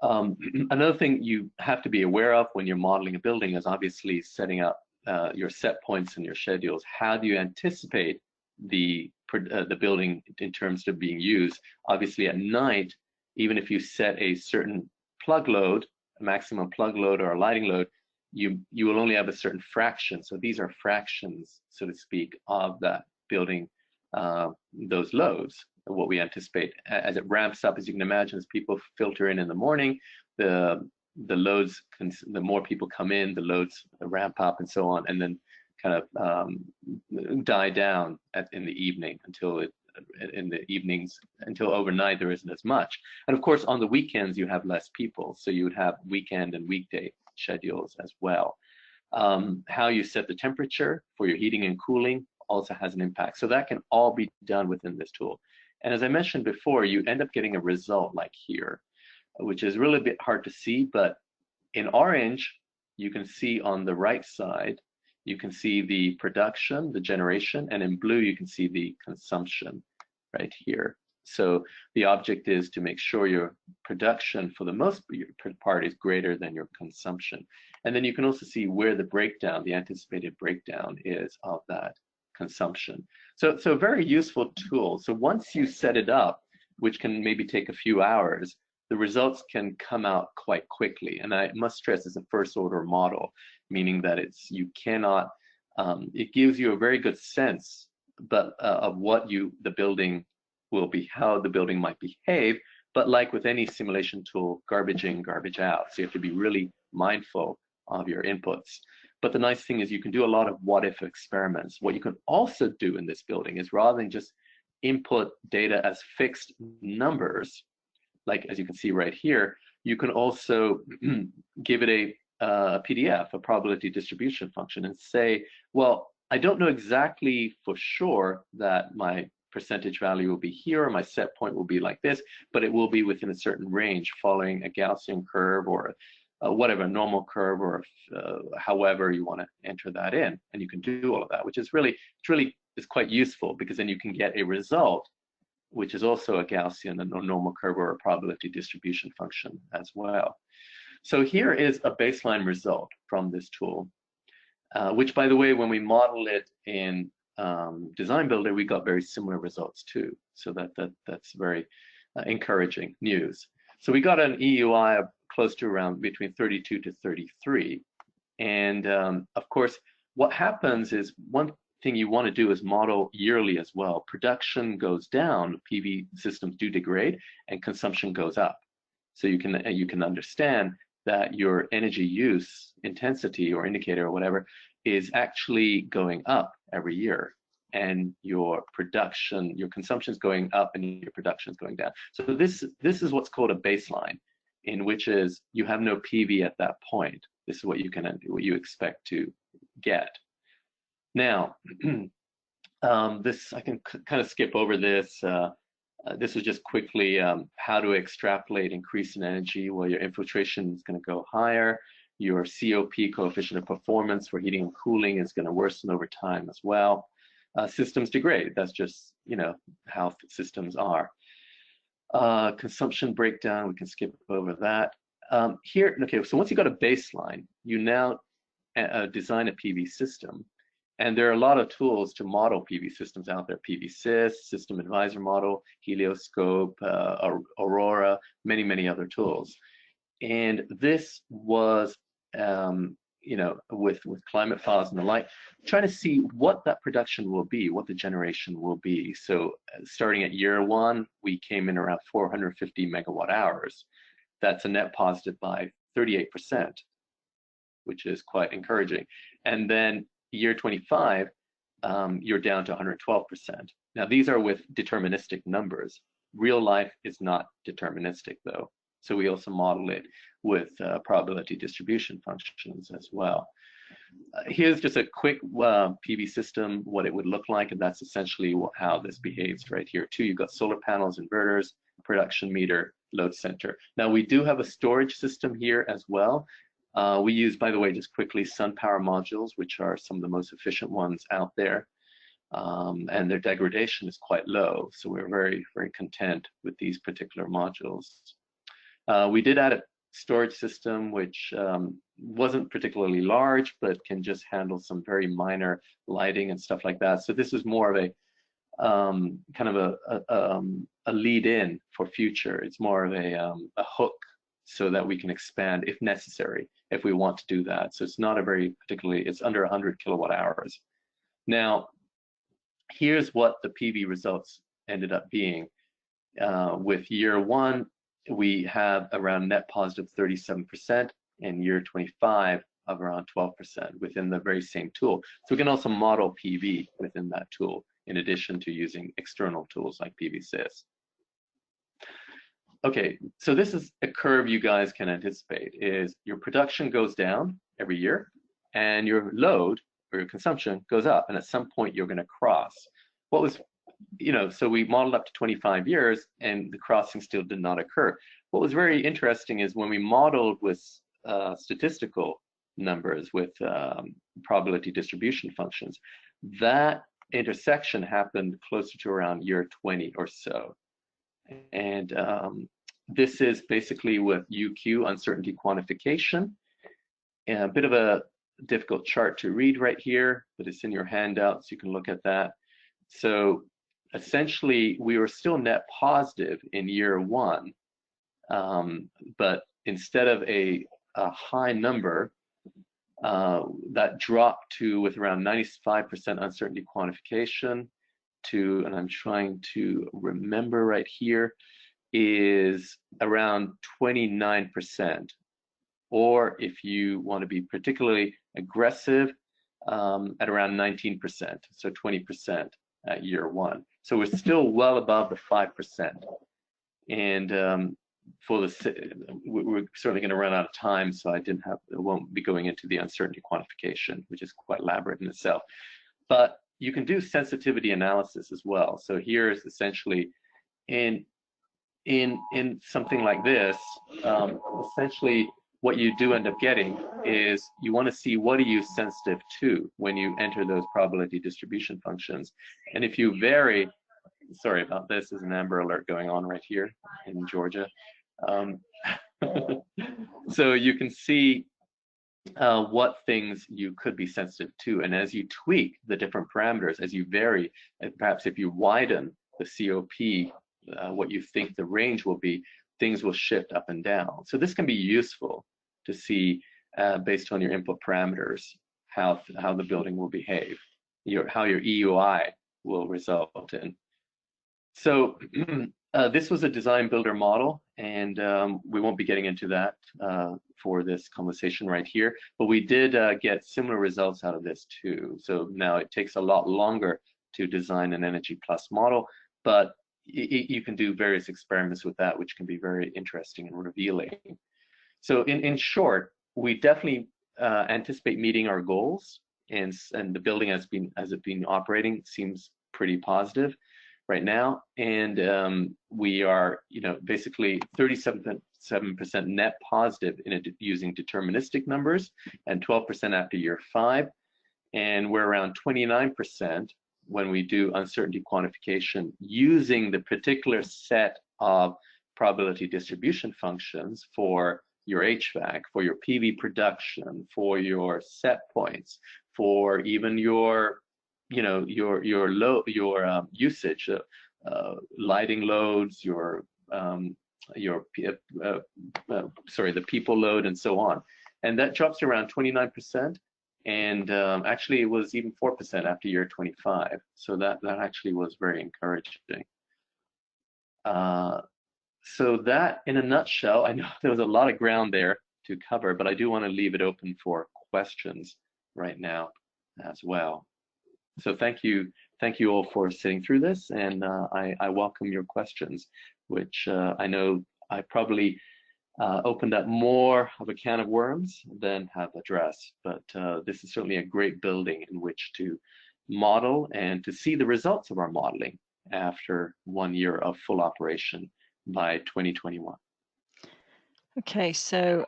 Another thing you have to be aware of when you're modeling a building is obviously setting up your set points and your schedules. How do you anticipate the building in terms of being used? Obviously at night, even if you set a certain plug load, a maximum plug load or a lighting load, you will only have a certain fraction. So these are fractions, so to speak, of that building, those loads, what we anticipate. As it ramps up, as you can imagine, as people filter in the morning, the loads, the more people come in, the loads ramp up and so on, and then kind of die down in the evening until overnight there isn't as much. And of course, on the weekends you have less people, so you would have weekend and weekday schedules as well. How you set the temperature for your heating and cooling also has an impact. So that can all be done within this tool. And as I mentioned before, you end up getting a result like here, which is really a bit hard to see, but in orange, you can see on the right side, you can see the production, the generation, and in blue, you can see the consumption right here. So the object is to make sure your production for the most part is greater than your consumption. And then you can also see where the breakdown, the anticipated breakdown is of that consumption. So a very useful tool. So once you set it up, which can maybe take a few hours, the results can come out quite quickly. And I must stress it's a first order model, meaning that you cannot, it gives you a very good sense of what the building will be, how the building might behave, but like with any simulation tool, garbage in, garbage out. So you have to be really mindful of your inputs. But the nice thing is you can do a lot of what if experiments. What you can also do in this building is, rather than just input data as fixed numbers, like as you can see right here, you can also give it a PDF, a probability distribution function, and say, well, I don't know exactly for sure that my percentage value will be here, or my set point will be like this, but it will be within a certain range following a Gaussian curve or whatever, normal curve, or however you want to enter that in, and you can do all of that, which is really, is quite useful, because then you can get a result which is also a Gaussian, a normal curve, or a probability distribution function as well. So here is a baseline result from this tool, which, by the way, when we model it in Design Builder, we got very similar results too. So that's very encouraging news. So we got an EUI of close to around between 32 to 33. And of course, what happens is, one thing you want to do is model yearly as well. Production goes down, PV systems do degrade, and consumption goes up. So you can understand that your energy use intensity or indicator or whatever is actually going up every year, and your production, your consumption is going up and your production is going down. So this is what's called a baseline, in which is you have no PV at that point. This is what you expect to get. Now, this, I can kind of skip over this. This is just quickly how to extrapolate increase in energy. Well, your infiltration is going to go higher. Your COP, coefficient of performance, for heating and cooling is going to worsen over time as well. Systems degrade. That's just, how systems are. Consumption breakdown, we can skip over that. Here, okay, so once you got a baseline, you now design a PV system. And there are a lot of tools to model PV systems out there: PVSys, System Advisor Model, Helioscope, Aurora, many other tools. And this was, with climate files and the like, trying to see what that production will be, what the generation will be. So starting at year one, we came in around 450 megawatt hours. That's a net positive by 38%, which is quite encouraging. And then year 25, you're down to 112%. Now, these are with deterministic numbers. Real life is not deterministic, though. So we also model it with probability distribution functions as well. Here's just a quick PV system, what it would look like, and that's essentially how this behaves right here too. You've got solar panels, inverters, production meter, load center. Now, we do have a storage system here as well. We use, by the way, just quickly, sun power modules, which are some of the most efficient ones out there. And their degradation is quite low. So we're very content with these particular modules. We did add a storage system, which wasn't particularly large, but can just handle some very minor lighting and stuff like that. So this is more of a kind of a lead-in for future. It's more of a hook, so that we can expand if necessary, if we want to do that. So it's not a very it's under 100 kilowatt hours. Now, here's what the PV results ended up being. With year one, we have around net positive 37%, and year 25 of around 12% within the very same tool. So we can also model PV within that tool, in addition to using external tools like PVSys. Okay, so this is a curve you guys can anticipate, is your production goes down every year, and your load, or your consumption, goes up, and at some point you're going to cross. What was, so we modeled up to 25 years, and the crossing still did not occur. What was very interesting is when we modeled with statistical numbers, with probability distribution functions, that intersection happened closer to around year 20 or so. And this is basically with UQ, uncertainty quantification. And a bit of a difficult chart to read right here, but it's in your handout, so you can look at that. So essentially, we were still net positive in year one, but instead of a high number, that dropped to, with around 95% uncertainty quantification, to, and I'm trying to remember right here, is around 29%. Or if you want to be particularly aggressive, at around 19%, so 20% at year one. So we're still well above the 5%. And for the, we're certainly going to run out of time, so I won't be going into the uncertainty quantification, which is quite elaborate in itself. But you can do sensitivity analysis as well. So here's essentially in something like this, essentially what you do end up getting is you want to see what are you sensitive to when you enter those probability distribution functions. And if you vary, sorry about this, there's an Amber Alert going on right here in Georgia. So you can see what things you could be sensitive to. And as you tweak the different parameters, as you vary, and perhaps if you widen the COP, what you think the range will be, things will shift up and down. So this can be useful to see based on your input parameters how the building will behave, how your EUI will result in. So this was a design builder model, and we won't be getting into that for this conversation right here, but we did get similar results out of this too. So now it takes a lot longer to design an Energy Plus model, but you can do various experiments with that, which can be very interesting and revealing. So in short, we definitely anticipate meeting our goals, and the building has been operating seems pretty positive right now, and we are, basically 37% net positive using deterministic numbers, and 12% after year 5, and we're around 29% when we do uncertainty quantification using the particular set of probability distribution functions for your HVAC, for your PV production, for your set points, for even your usage, lighting loads, the people load, and so on. And that drops to around 29%. And actually, it was even 4% after year 25. So that actually was very encouraging. So that, in a nutshell, I know there was a lot of ground there to cover, but I do want to leave it open for questions right now as well. So thank you all for sitting through this, and I welcome your questions, which I know I probably opened up more of a can of worms than have addressed, but this is certainly a great building in which to model and to see the results of our modeling after 1 year of full operation by 2021. Okay, so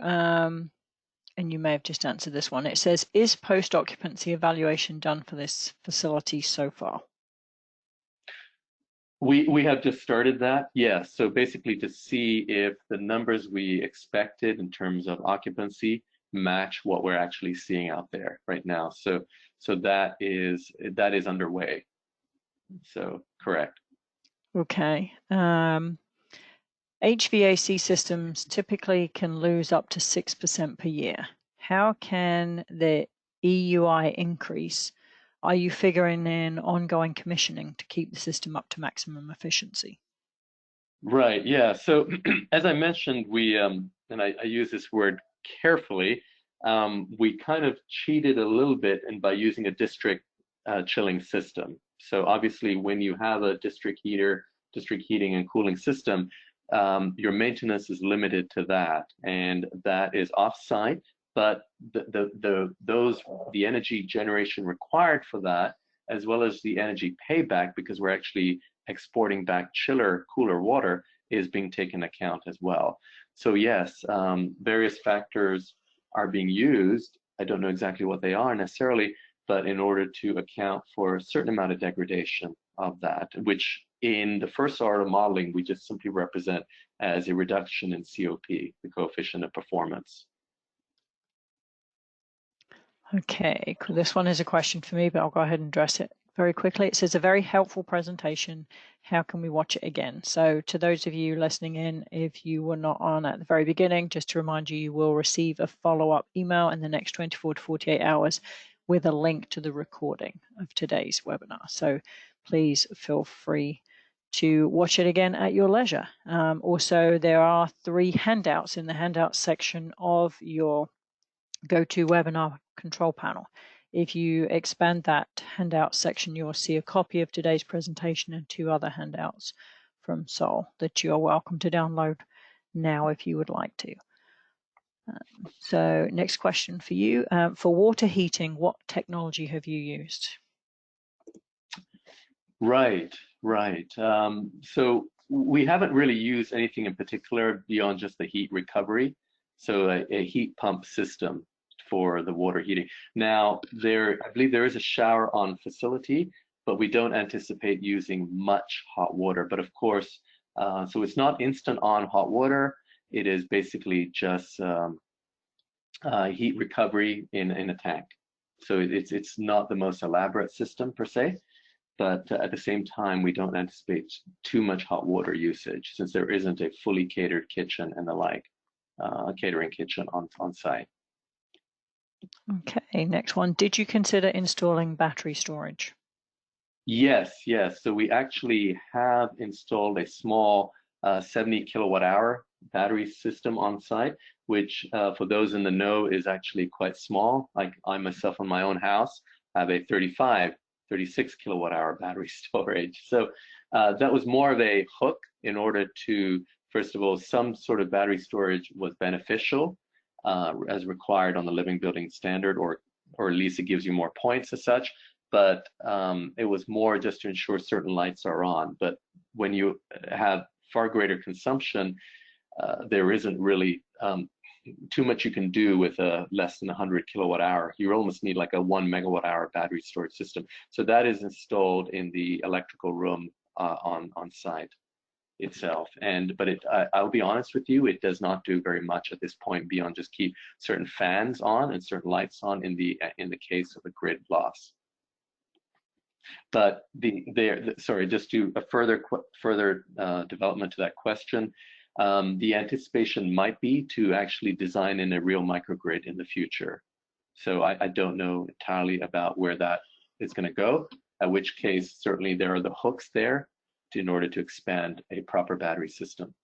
and you may have just answered this one. It says, is post-occupancy evaluation done for this facility so far? We have just started that, yes. So basically to see if the numbers we expected in terms of occupancy match what we're actually seeing out there right now. So that is underway. So correct. Okay. HVAC systems typically can lose up to 6% per year. How can the EUI increase? Are you figuring in ongoing commissioning to keep the system up to maximum efficiency? Right, yeah. So as I mentioned, we, and I use this word carefully, we kind of cheated a little bit by using a district chilling system. So obviously when you have a district heating and cooling system, your maintenance is limited to that, and that is off-site, but the energy generation required for that, as well as the energy payback, because we're actually exporting back cooler water, is being taken account as well. So yes, various factors are being used. I don't know exactly what they are necessarily, but in order to account for a certain amount of degradation of that, which in the first order modeling, we just simply represent as a reduction in COP, the coefficient of performance. Okay, cool. This one is a question for me, but I'll go ahead and address it very quickly. It says, a very helpful presentation. How can we watch it again? So to those of you listening in, if you were not on at the very beginning, just to remind you, you will receive a follow-up email in the next 24 to 48 hours with a link to the recording of today's webinar. So please feel free to watch it again at your leisure. Also, there are 3 handouts in the handouts section of your GoToWebinar control panel. If you expand that handout section, you'll see a copy of today's presentation and 2 other handouts from Sol that you are welcome to download now if you would like to. So next question for you. For water heating, what technology have you used? Right. So we haven't really used anything in particular beyond just the heat recovery. so a heat pump system for the water heating. Now, I believe there is a shower on facility, but we don't anticipate using much hot water. But of course, so it's not instant on hot water. It is basically just heat recovery in a tank. So it's not the most elaborate system per se, but at the same time, we don't anticipate too much hot water usage since there isn't a fully catered kitchen and the like, catering kitchen on site. Okay, next one. Did you consider installing battery storage? Yes, yes. So we actually have installed a small 70 kilowatt hour battery system on site, which for those in the know is actually quite small. Like I myself in my own house have a 36 kilowatt hour battery storage. So that was more of a hook in order to, first of all, some sort of battery storage was beneficial as required on the living building standard, or at least it gives you more points as such. But it was more just to ensure certain lights are on. But when you have far greater consumption, there isn't really too much you can do with a less than 100 kilowatt hour. You almost need like a 1 megawatt hour battery storage system. So that is installed in the electrical room on site itself. But I'll be honest with you, it does not do very much at this point beyond just keep certain fans on and certain lights on in the case of a grid loss. But sorry, just to a further development to that question, the anticipation might be to actually design in a real microgrid in the future. So I don't know entirely about where that is going to go, at which case certainly there are the hooks there in order to expand a proper battery system.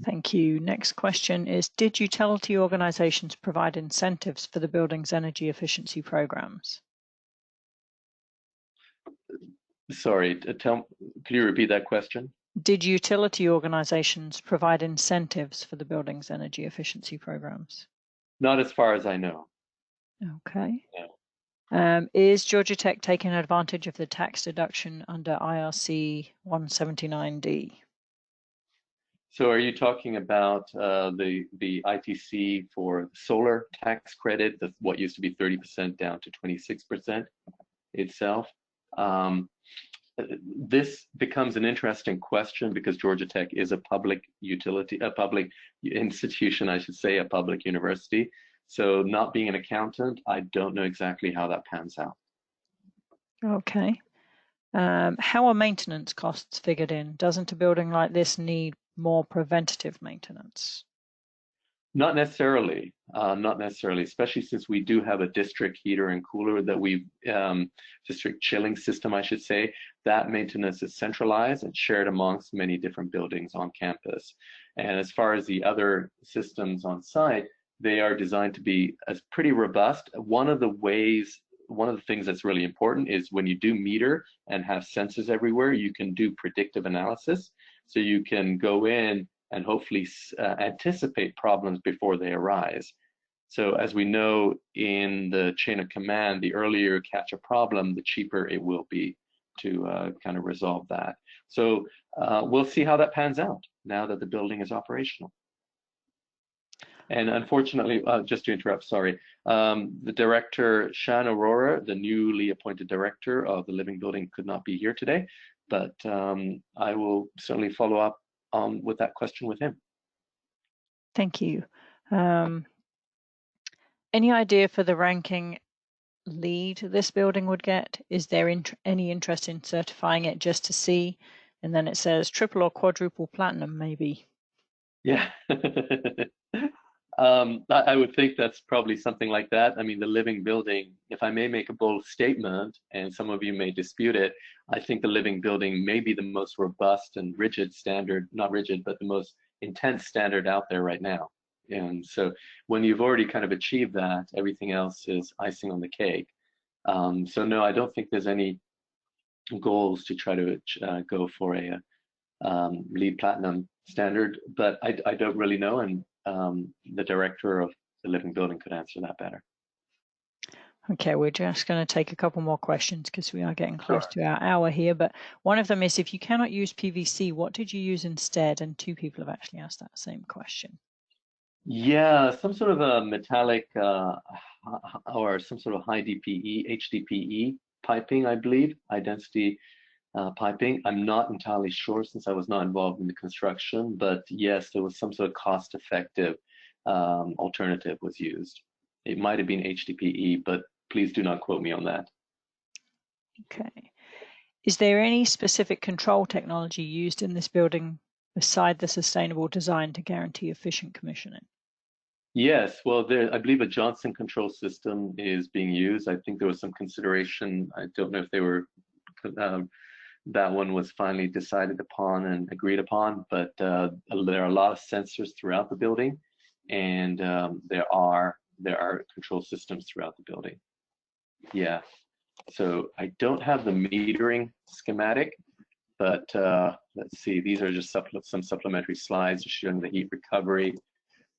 Thank you. Next question is, did utility organizations provide incentives for the building's energy efficiency programs? Sorry, could you repeat that question? Did utility organizations provide incentives for the building's energy efficiency programs? Not as far as I know. Okay. Yeah. Is Georgia Tech taking advantage of the tax deduction under IRC 179D? So are you talking about the ITC for solar tax credit, what used to be 30% down to 26% itself? This becomes an interesting question because Georgia Tech is a public utility, a public institution, I should say, a public university. So not being an accountant, I don't know exactly how that pans out. Okay. How are maintenance costs figured in? Doesn't a building like this need more preventative maintenance? Not necessarily, especially since we do have a district heater and cooler that district chilling system, I should say. That maintenance is centralized and shared amongst many different buildings on campus. And as far as the other systems on site, they are designed to be as pretty robust. One of the things that's really important is when you do meter and have sensors everywhere, you can do predictive analysis. So you can go in and hopefully anticipate problems before they arise. So as we know in the chain of command, the earlier you catch a problem, the cheaper it will be to kind of resolve that. So we'll see how that pans out now that the building is operational. And unfortunately, just to interrupt, sorry, the director, Shan Aurora, the newly appointed director of the Living Building, could not be here today, but I will certainly follow up with that question with him. Thank you. Any idea for the ranking LEED this building would get? Is there any interest in certifying it just to see? And then it says triple or quadruple platinum, maybe. Yeah. I would think that's probably something like that. I mean, the Living Building, if I may make a bold statement, and some of you may dispute it, I think the Living Building may be the most robust and rigid standard, not rigid, but the most intense standard out there right now. And so when you've already kind of achieved that, everything else is icing on the cake. So no, I don't think there's any goals to try to go for a LEED Platinum standard, but I don't really know, and the director of the Living Building could answer that better. Okay, we're just going to take a couple more questions because we are getting close to our hour here. But one of them is, if you cannot use PVC, what did you use instead? And two people have actually asked that same question. Yeah, some sort of a metallic or some sort of high DPE, HDPE piping, I believe, high density piping. I'm not entirely sure since I was not involved in the construction, but yes, there was some sort of cost-effective alternative was used. It might have been HDPE, but please do not quote me on that. Okay. Is there any specific control technology used in this building beside the sustainable design to guarantee efficient commissioning? Yes, well, I believe a Johnson control system is being used. I think there was some consideration. I don't know if they were that one was finally decided upon and agreed upon, but there are a lot of sensors throughout the building, and there are control systems throughout the building. Yeah, so I don't have the metering schematic, but let's see, these are just some supplementary slides showing the heat recovery,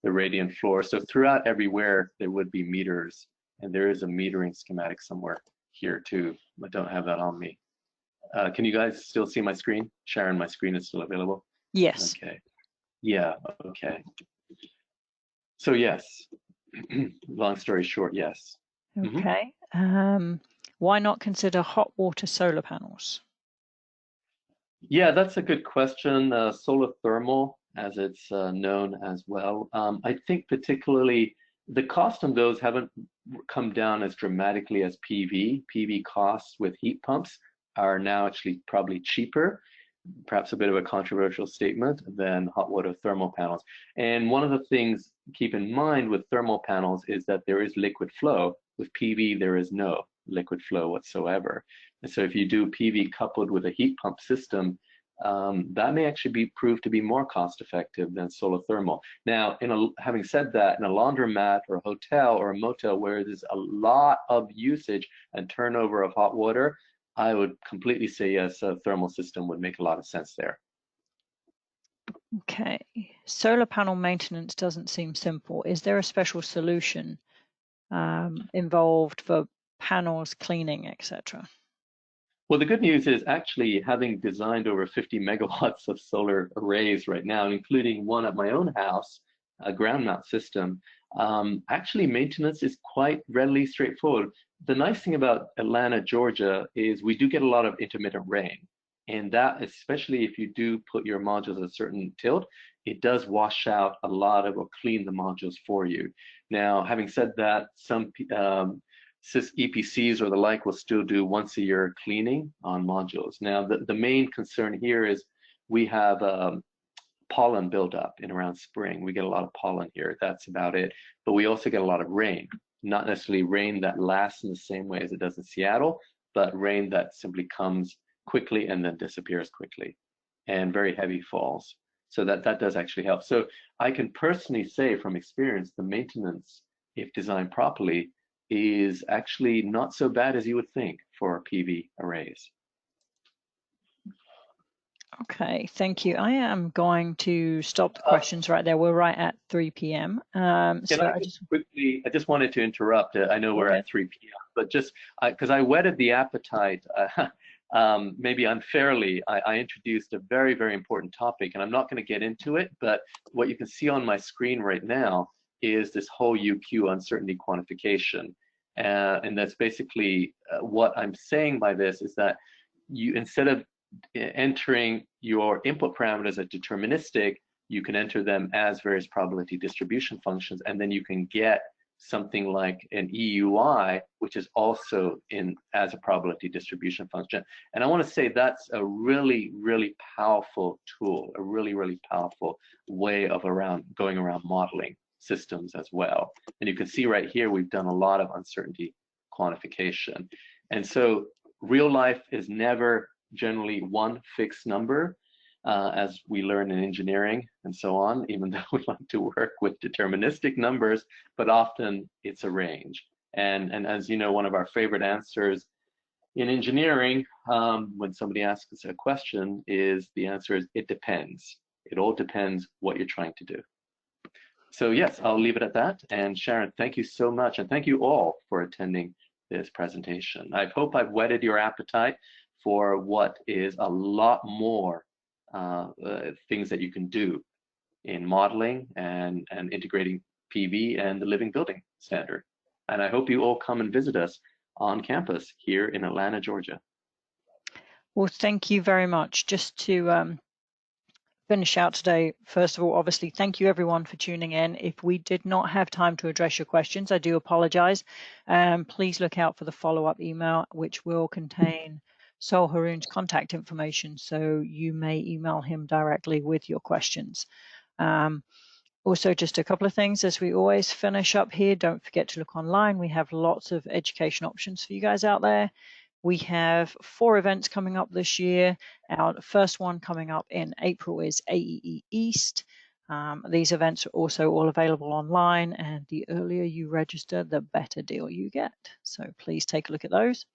the radiant floor. So throughout everywhere there would be meters, and there is a metering schematic somewhere here too. I don't have that on me. Can you guys still see my screen? Sharon, my screen is still available? Yes. Okay. Yeah, okay. So yes, long story short, yes. Okay. Why not consider hot water solar panels? Yeah, that's a good question. Solar thermal, as it's known as well. I think particularly the cost on those haven't come down as dramatically as PV. PV costs with heat pumps are now actually probably cheaper, perhaps a bit of a controversial statement, than hot water thermal panels. And one of the things keep in mind with thermal panels is that there is liquid flow. With PV, there is no liquid flow whatsoever. And so if you do PV coupled with a heat pump system, that may actually prove to be more cost effective than solar thermal. Now, having said that, in a laundromat or a hotel or a motel where there's a lot of usage and turnover of hot water, I would completely say yes, a thermal system would make a lot of sense there. Okay. Solar panel maintenance doesn't seem simple. Is there a special solution involved for panels, cleaning, etc.? Well, the good news is actually having designed over 50 megawatts of solar arrays right now, including one at my own house, a ground mount system, actually maintenance is quite readily straightforward. The nice thing about Atlanta, Georgia, is we do get a lot of intermittent rain. And that, especially if you do put your modules at a certain tilt, it does wash out a lot of or clean the modules for you. Now, having said that, some EPCs or the like will still do once a year cleaning on modules. Now, the main concern here is we have pollen buildup in around spring. We get a lot of pollen here. That's about it. But we also get a lot of rain, not necessarily rain that lasts in the same way as it does in Seattle, but rain that simply comes quickly and then disappears quickly, and very heavy falls. So that does actually help. So I can personally say from experience, the maintenance, if designed properly, is actually not so bad as you would think for PV arrays. Okay, thank you. I am going to stop the questions right there. We're right at 3 p.m. I just wanted to interrupt. I know we're at 3 p.m., but just because I whetted the appetite, maybe unfairly, I introduced a very, very important topic, and I'm not going to get into it, but what you can see on my screen right now is this whole UQ uncertainty quantification. And that's basically what I'm saying by this is that you, instead of entering your input parameters as deterministic, you can enter them as various probability distribution functions, and then you can get something like an EUI, which is also as a probability distribution function. And I want to say that's a really, really powerful tool, a really, really powerful way of going around modeling systems as well. And you can see right here, we've done a lot of uncertainty quantification. And so real life is never generally one fixed number, as we learn in engineering and so on, even though we like to work with deterministic numbers, but often it's a range. And as you know, one of our favorite answers in engineering, when somebody asks us a question, is the answer is it depends. It all depends what you're trying to do. So yes, I'll leave it at that. And Sharon, thank you so much. And thank you all for attending this presentation. I hope I've whetted your appetite for what is a lot more things that you can do in modeling and integrating PV and the living building standard. And I hope you all come and visit us on campus here in Atlanta, Georgia. Well, thank you very much. Just to finish out today, first of all, obviously, thank you everyone for tuning in. If we did not have time to address your questions, I do apologize. Please look out for the follow-up email, which will contain Sol Haroon's contact information, so you may email him directly with your questions. Also, just a couple of things as we always finish up here. Don't forget to look online. We have lots of education options for you guys out there. We have 4 events coming up this year. Our first one coming up in April is AEE East. These events are also all available online, and the earlier you register, the better deal you get. So please take a look at those.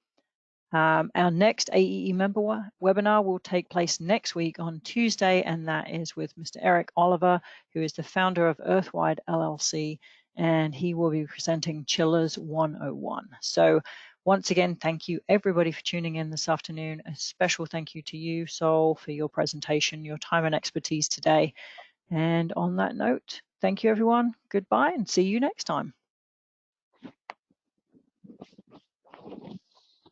Our next AEE member webinar will take place next week on Tuesday, and that is with Mr. Eric Oliver, who is the founder of Earthwide LLC, and he will be presenting Chillers 101. So once again, thank you everybody for tuning in this afternoon. A special thank you to you, Sol, for your presentation, your time and expertise today. And on that note, thank you everyone. Goodbye and see you next time.